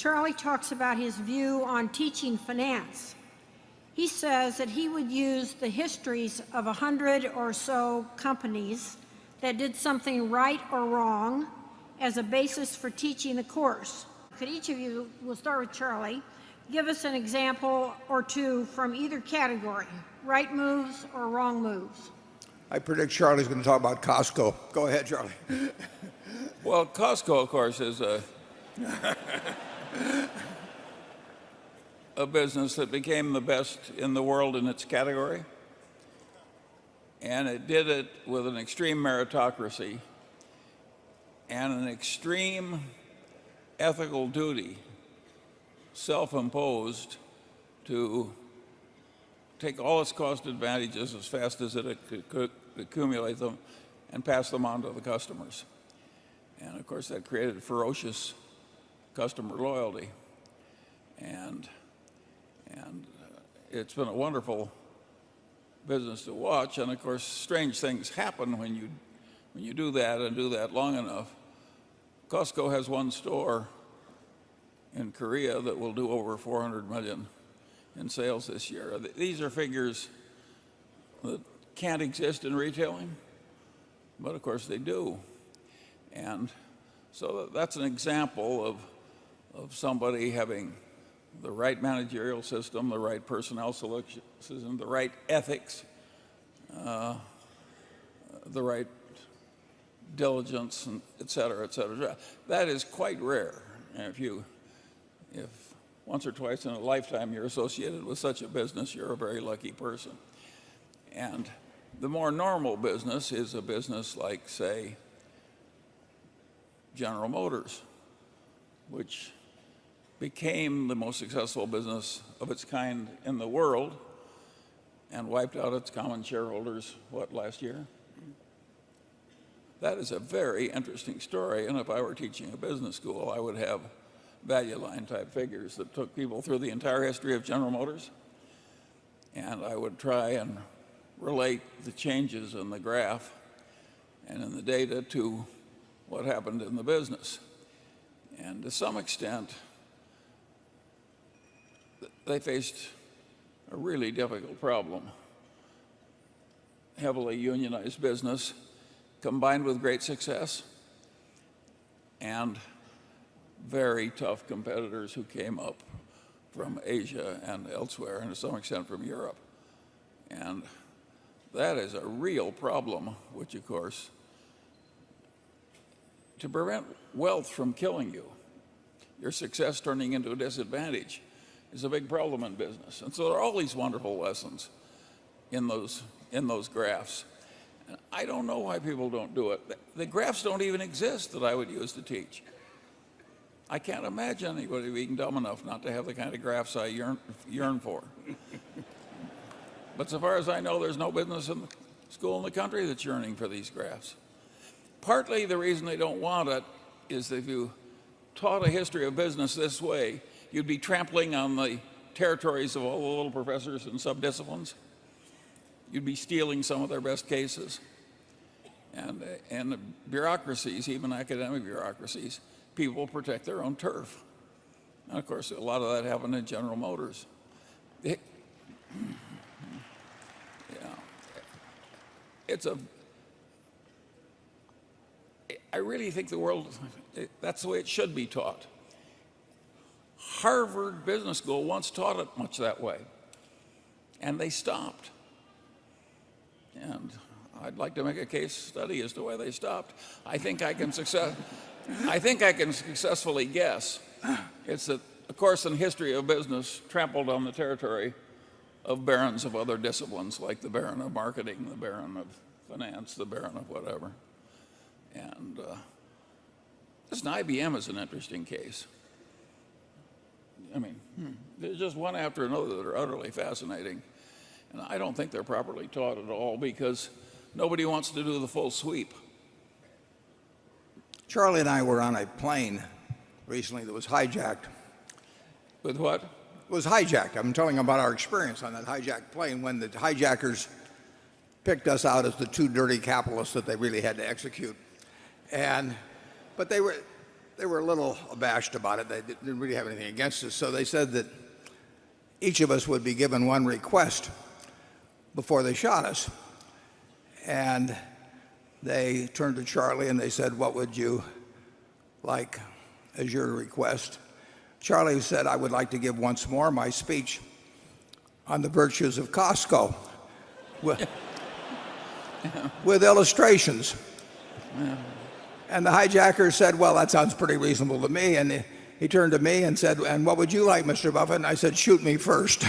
Charlie talks about his view on teaching finance. He says that he would use the histories of 100 or so companies that did something right or wrong as a basis for teaching the course. Could each of you, we'll start with Charlie, give us an example or two from either category, right moves or wrong moves? I predict Charlie's going to talk about Costco. Go ahead, Charlie. Well, Costco, of course, is a business that became the best in the world in its category. And it did it with an extreme meritocracy and an extreme ethical duty, self-imposed, to take all its cost advantages as fast as it could accumulate them and pass them on to the customers. And of course that created ferocious customer loyalty. And it's been a wonderful business to watch. And of course strange things happen when you do that and do that long enough. Costco has one store in Korea that will do over 400 million in sales this year. These are figures that can't exist in retailing, but of course they do. And so that's an example of somebody having the right managerial system, the right personnel selection system, the right ethics, the right diligence, and et cetera, et cetera. That is quite rare. And if once or twice in a lifetime you're associated with such a business, you're a very lucky person. And the more normal business is a business like, say, General Motors, which became the most successful business of its kind in the world and wiped out its common shareholders, last year? That is a very interesting story, and if I were teaching a business school, I would have value line type figures that took people through the entire history of General Motors, and I would try and relate the changes in the graph and in the data to what happened in the business. And to some extent, they faced a really difficult problem. Heavily unionized business combined with great success and very tough competitors who came up from Asia and elsewhere, and to some extent from Europe. And that is a real problem, which of course, to prevent wealth from killing you, your success turning into a disadvantage, is a big problem in business. And so there are all these wonderful lessons in those graphs. And I don't know why people don't do it. The graphs don't even exist that I would use to teach. I can't imagine anybody being dumb enough not to have the kind of graphs I yearn for. But so far as I know, there's no business in the school in the country that's yearning for these graphs. Partly the reason they don't want it is that if you taught a history of business this way, you'd be trampling on the territories of all the little professors and subdisciplines. You'd be stealing some of their best cases. And the bureaucracies, even academic bureaucracies, people protect their own turf. And of course, a lot of that happened in General Motors. I really think the world, that's the way it should be taught. Harvard Business School once taught it much that way, and they stopped. And I'd like to make a case study as to why they stopped. I think I can successfully guess. It's that a course in history of business trampled on the territory of barons of other disciplines, like the baron of marketing, the baron of finance, the baron of whatever. And listen, IBM is an interesting case. I mean, there's just one after another that are utterly fascinating. And I don't think they're properly taught at all because nobody wants to do the full sweep. Charlie and I were on a plane recently that was hijacked. With what? It was hijacked. I'm telling about our experience on that hijacked plane when the hijackers picked us out as the two dirty capitalists that they really had to execute. But they were a little abashed about it. They didn't really have anything against us. So they said that each of us would be given one request before they shot us. And they turned to Charlie and they said, "What would you like as your request?" Charlie said, "I would like to give once more my speech on the virtues of Costco with illustrations." And the hijacker said, "Well, that sounds pretty reasonable to me." And he turned to me and said, "And what would you like, Mr. Buffett?" And I said, "Shoot me first."